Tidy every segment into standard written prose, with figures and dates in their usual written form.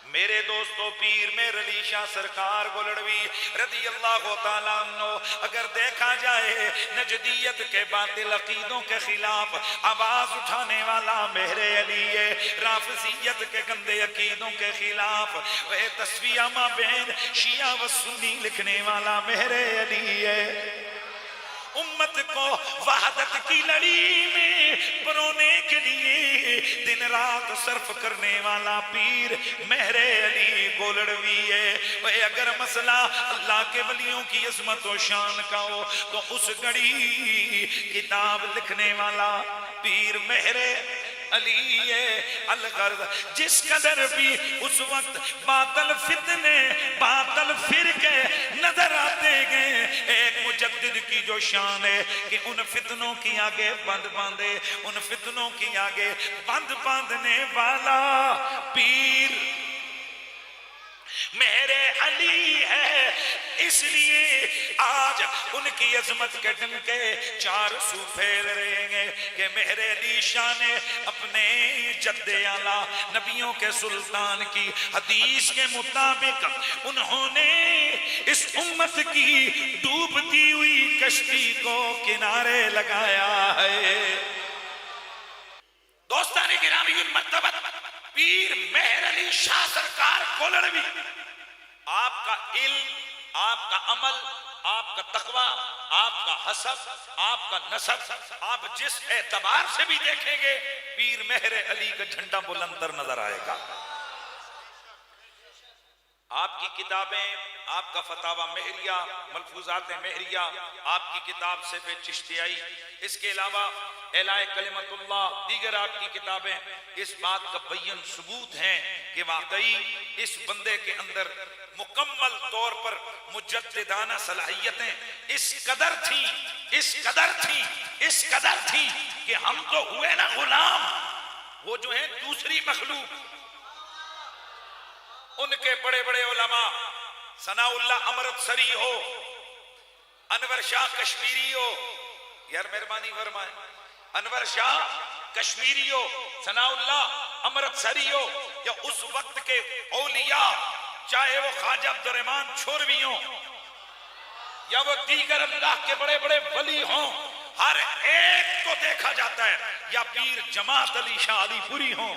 میرے دوستو پیر مہر علی شاہ سرکار گولڑوی رضی اللہ تعالیٰ عنہ اگر دیکھا جائے نجدیت کے باطل عقیدوں کے خلاف آواز اٹھانے والا مہر علی ہے، رافضیت کے گندے عقیدوں کے خلاف وہ تسویہ ما بین شیعہ و سنی لکھنے والا مہر علی ہے، امت کو وحدت کی لڑی میں پرونے کے لیے دن رات صرف کرنے والا پیر مہر علی گولڑوی ہے۔ وہ اگر مسئلہ اللہ کے ولیوں کی عظمت و شان کا ہو تو اس گھڑی کتاب لکھنے والا پیر مہر علی الغرض، جس قدر بھی اس وقت باطل فتنے باطل فرقے نظر آتے گئے، ایک مجدد کی جو شان ہے کہ ان فتنوں کی آگے بند باندھے، ان فتنوں کی آگے بند باندھنے والا پیر مہر علی ہے۔ اس لیے آج ان کی عظمت کے ڈنکے چار سو پھیل رہے ہیں کہ مہر علی شاہ نے اپنے جد اعلیٰ نبیوں کے سلطان کی حدیث کے مطابق انہوں نے اس امت کی ڈوبتی ہوئی کشتی کو کنارے لگایا ہے۔ دوستان گرامی المرتبت پیر مہر علی شاہ سرکار گولڑوی، آپ کا علم، آپ کا عمل، آپ کا تقوی، آپ کا حسب، آپ کا نسب، آپ جس اعتبار سے بھی دیکھیں گے پیر مہر علی کا جھنڈا بلند تر نظر آئے گا۔ آپ کی کتابیں، آپ کا فتاوی مہریہ، ملفوظات مہریہ، آپ کی کتاب سیف چشتیائی، اس کے علاوہ اعلاء کلمت اللہ، دیگر آپ کی کتابیں اس بات کا بیان ثبوت ہیں کہ واقعی اس بندے کے اندر مکمل طور پر مجددانہ صلاحیتیں اس قدر تھیں کہ ہم تو ہوئے نا غلام، وہ جو ہیں دوسری مخلوق، ان کے بڑے بڑے علماء ثناء اللہ امرت سری ہو، انور شاہ کشمیری ہو، یار مہربانی فرمائیں، انور شاہ کشمیری ہو، ثناء اللہ امرت سری ہو، یا اس وقت کے اولیاء چاہے وہ خواجہ عبدالرحمن چھوروی ہوں یا وہ دیگر اللہ کے بڑے بڑے ولی ہوں، ہر ایک کو دیکھا جاتا ہے، یا پیر جماعت علی شاہ علی پوری ہوں،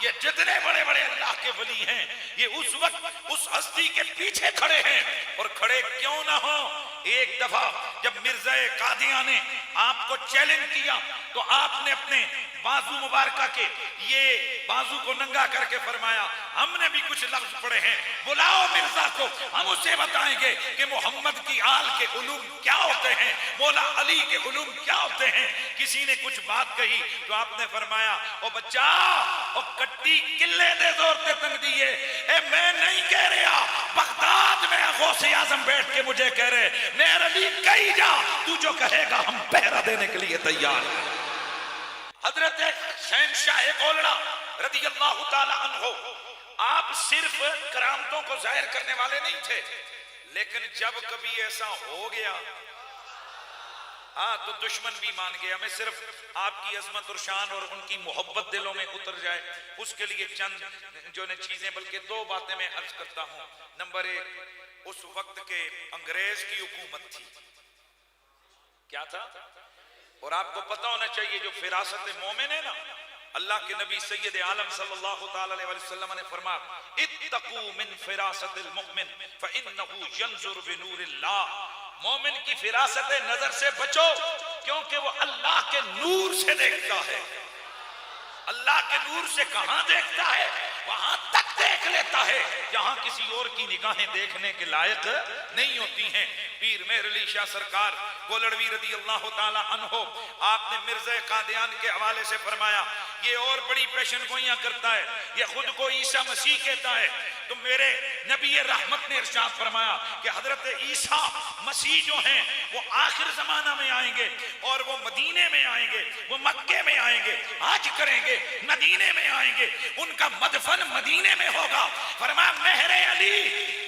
یہ جتنے بڑے بڑے اللہ کے ولی ہیں یہ اس وقت اس ہستی کے پیچھے کھڑے ہیں، اور کھڑے کیوں نہ ہوں۔ ایک دفعہ جب مرزا قادیاں نے آپ کو چیلنج کیا تو آپ نے اپنے بازو مبارکہ کے یہ بازو کو ننگا کر کے فرمایا ہم نے بھی کچھ لفظ پڑھے ہیں، بلاؤ مرزا کو، ہم اسے بتائیں گے کہ محمد کی آل کے علوم کیا ہوتے ہیں، مولا علی کے علوم کیا ہوتے ہیں۔ کسی نے کچھ بات کہی تو آپ نے فرمایا او بچہ، او کٹی قلعے دے زور تے تنگ دیئے، اے میں نہیں کہہ رہا، بغداد میں غوث اعظم بیٹھ کے مجھے کہہ رہے مہر علی کہی جا، تو جو کہے گا ہم پہرا دینے کے لیے تیار ہیں۔ حضرت شہنشاہ گولڑا رضی اللہ تعالی عنہ آپ صرف کرامتوں کو ظاہر کرنے والے نہیں تھے، لیکن جب کبھی ایسا ہو گیا تو دشمن بھی مان گیا۔ میں صرف آپ کی عظمت اور شان اور ان کی محبت دلوں میں اتر جائے اس کے لیے چند جو نے چیزیں، بلکہ دو باتیں میں عرض کرتا ہوں۔ نمبر ایک، اس وقت کے انگریز کی حکومت تھی، کیا تھا؟ اور آپ کو پتہ ہونا چاہیے جو فراست مومن ہے نا، اللہ کے نبی سید عالم صلی اللہ تعالی علیہ وسلم نے فرمایا اتقوا من فراست المؤمن فإنه ينظر بنور اللہ، مومن کی فراست نظر سے بچو کیونکہ وہ اللہ کے نور سے دیکھتا ہے۔ اللہ کے نور سے کہاں دیکھتا ہے؟ وہاں تک دیکھ لیتا ہے جہاں کسی اور کی نگاہیں دیکھنے کے لائق نہیں ہوتی ہیں۔ پیر مہر علی شاہ سرکار گولڑوی رضی اللہ تعالی عنہ، آپ نے مرزا قادیان کے حوالے سے فرمایا یہ اور بڑی پیشن گوئیاں کرتا ہے، یہ خود کو عیسیٰ مسیح کہتا ہے، تو میرے نبی رحمت نے ارشاد فرمایا کہ حضرت عیسیٰ مسیح جو ہیں وہ آخر زمانہ میں آئیں گے، اور وہ مدینے میں آئیں گے، وہ مکے میں آئیں گے، حج کریں گے، مدینے میں آئیں گے، ان کا مدفن مدینے میں ہوگا۔ فرمایا مہر علی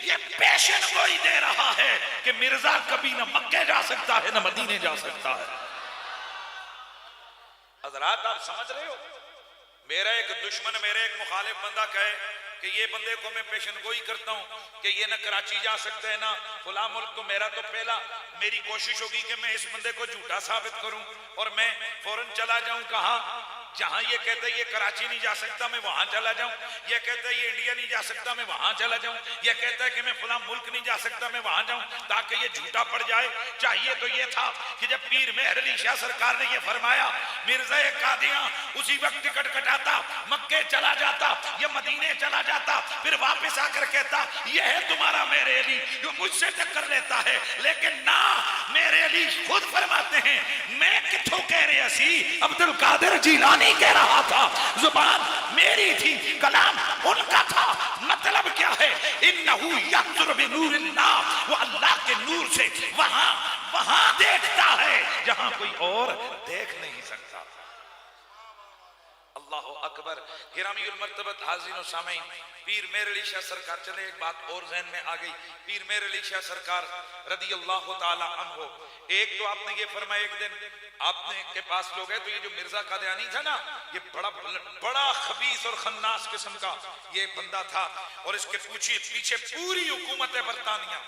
یہ پیشن گوئی دے رہا ہے کہ مرزا کبھی نہ مکے جا سکتا ہے نہ مدینے جا سکتا ہے۔ حضرات آپ سمجھ رہے ہو، میرا ایک دشمن، میرا ایک مخالف بندہ کہے کہ یہ بندے کو میں پیشن گوئی کرتا ہوں کہ یہ نہ کراچی جا سکتے ہیں نہ فلاں ملک، تو میرا تو پہلا میری کوشش ہوگی کہ میں اس بندے کو جھوٹا ثابت کروں اور میں فوراً چلا جاؤں کہاں؟ جہاں یہ کہتا ہے یہ کراچی نہیں جا سکتا میں وہاں چلا جاؤں، یہ کہتا ہے یہ انڈیا نہیں جا سکتا میں وہاں چلا جاؤں، یہ کہتا ہے کہ میں فلاں ملک نہیں جا سکتا میں وہاں جاؤں، تاکہ یہ جھوٹا پڑ جائے۔ چاہیے تو یہ تھا کہ جب پیر مہر علی شاہ سرکار نے یہ فرمایا، مرزا قادیاں اسی وقت ٹکٹ کٹاتا، مکے چلا جاتا یا مدینے چلا جاتا، پھر واپس آ کر کہتا یہ ہے تمہارا میرے علی جو مجھ سے ٹکر لیتا ہے، لیکن نہ، میرے علی خود فرماتے ہیں میں کتھوں کہہ رہے سی، عبد القادر جیلانی کہہ رہا تھا، زبان میری تھی، کلام ان کا تھا۔ مطلب کیا ہے؟ انہو ینظر بنور اللہ، وہ اللہ کے نور سے وہاں دیکھتا ہے جہاں کوئی اور دیکھ نہیں سکتا۔ اللہ اکبر۔ گرامی المرتبت حاضرین و سامعین، پیر مہر علی شاہ سرکار، چلے ایک بات اور ذہن میں آ گئی، پیر مہر علی شاہ سرکار رضی اللہ تعالی عنہ، ایک تو آپ نے یہ فرمایا ایک دن آپ نے کے پاس لوگ ہیں تو یہ جو مرزا قادیانی تھا نا، یہ بڑا خبیث اور خناس قسم کا یہ بندہ تھا، اور اس کے پیچھے پوری حکومت برطانیہ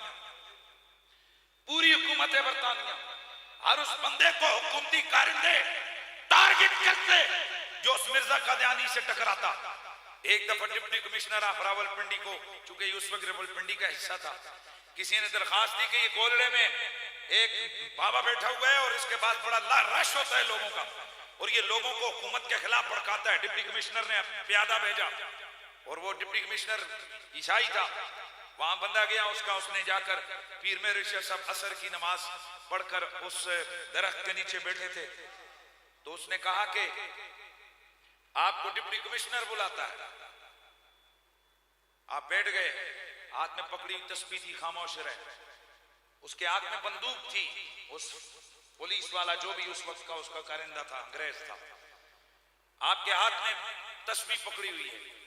ہر اس بندے کو حکومتی کارندے ٹارگٹ کرتے جو اس مرزا قادیانی سے ٹکراتا۔ ایک دفعہ ڈپٹی کمشنر آف راولپنڈی کو، چونکہ یہ اس وقت راولپنڈی کا حصہ تھا، کسی نے درخواست دی کہ یہ گولڑے میں ایک بابا بیٹھا ہوا ہے اور اس کے بعد بڑا رش ہوتا ہے لوگوں کا، اور یہ لوگوں کو حکومت کے خلاف بھڑکاتا ہے۔ ڈپٹی کمشنر نے پیادہ بھیجا، اور وہ ڈپٹی کمشنر عیسائی تھا، وہاں بندہ گیا اس کا، اس نے جا کر پیر مہر علی شاہ صاحب عصر کی نماز پڑھ کر اس درخت کے نیچے بیٹھے تھے، تو اس نے کہا کہ آپ کو ڈپٹی کمشنر بلاتا ہے۔ آپ بیٹھ گئے، ہاتھ میں پکڑی تسبیح تھی، خاموش رہے، اس کے ہاتھ میں بندوق تھی، اس پولیس والا جو بھی اس وقت کا اس کا کارندہ تھا، انگریز تھا، آپ کے ہاتھ میں تسبیح پکڑی ہوئی ہے۔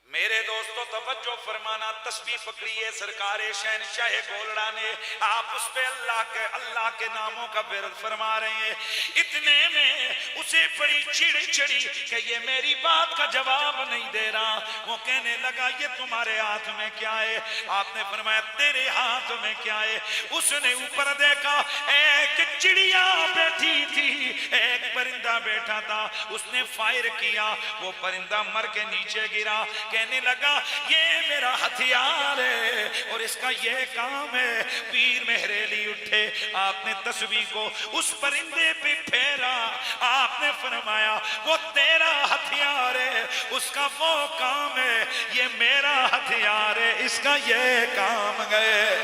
میرے دوستو توجہ فرمانا، تسبیح پکڑی ہے سرکار شہنشاہ گولڑا نے، آپ اس پہ اللہ کے ناموں کا ورد فرما رہے ہیں، اتنے میں اسے بڑی چڑی کہ یہ میری بات کا جواب نہیں دے رہا۔ وہ کہنے لگا یہ تمہارے ہاتھ میں کیا ہے؟ آپ نے فرمایا تیرے ہاتھ میں کیا ہے؟ اس نے اوپر دیکھا، ایک چڑیا بیٹھی تھی، ایک پرندہ بیٹھا تھا، اس نے فائر کیا، وہ پرندہ مر کے نیچے گرا، کہنے لگا یہ میرا ہتھیار ہے اور اس کا یہ کام ہے۔ پیر مہر علی اٹھے، آپ نے تسبیح کو اس پرندے پہ پھیرا، آپ نے فرمایا وہ تیرا ہتھیار ہے، اس کا وہ کام ہے، یہ میرا ہتھیار ہے، اس کا یہ کام ہے۔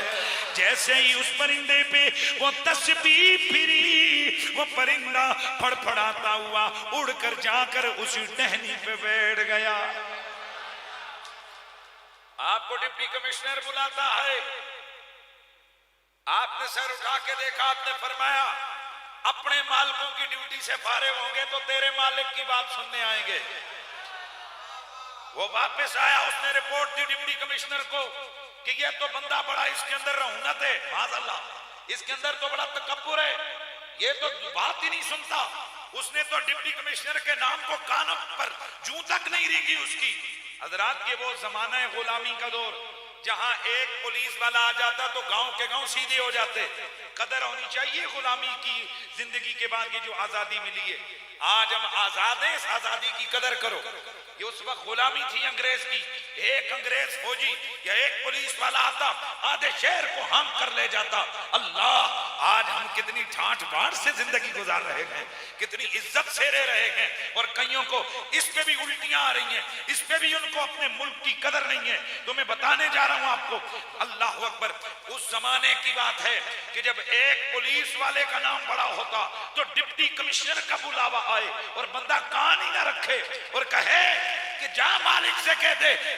جیسے ہی اس پرندے پہ وہ تسبیح پھری، وہ پرندہ پھڑ پھڑاتا ہوا اڑ کر جا کر اسی ٹہنی پہ بیٹھ گیا۔ آپ کو ڈپٹی کمشنر بلاتا ہے، آپ نے سر اٹھا کے دیکھا، آپ نے فرمایا اپنے مالکوں کی ڈیوٹی سے فارغ ہوں گے تو تیرے مالک کی بات سننے آئیں گے۔ وہ واپس آیا، اس نے رپورٹ دی ڈپٹی کمشنر کو کہ یہ تو بندہ بڑا اس کے اندر رہونت ہے، معاذ اللہ، اس کے اندر تو بڑا تکبر ہے، یہ تو بات ہی نہیں سنتا۔ اس نے تو ڈپٹی کمشنر کے نام کو کان پر جوں تک نہیں رینگی اس کی۔ حضرات یہ وہ زمانہ ہے غلامی کا دور، جہاں ایک پولیس والا آ جاتا تو گاؤں کے گاؤں سیدھے ہو جاتے۔ قدر ہونی چاہیے غلامی کی زندگی کے بعد یہ جو آزادی ملی ہے، آج ہم آزاد ہیں، اس آزادی کی قدر کرو۔ یہ اس وقت غلامی تھی انگریز کی، ایک انگریز فوجی یا ایک پولیس والا آتا آدھے شہر کو ہم کر لے جاتا۔ اللہ، آج ہم کتنی ٹھاٹھ باٹھ سے زندگی گزار رہے ہیں، کتنی عزت سے رہ رہے ہیں، اور کئیوں کو اس پہ بھی الٹیاں آ رہی ہیں، اس پہ بھی ان کو اپنے ملک کی قدر نہیں ہے۔ تو میں بتانے جا رہا ہوں آپ کو، اللہ اکبر، اس زمانے کی بات ہے کہ جب ایک پولیس والے کا نام بڑا ہوتا تو ڈپٹی کمشنر کا بلاوا آئے اور بندہ کان ہی نہ رکھے اور کہے کہ جا مالک سے کہہ دے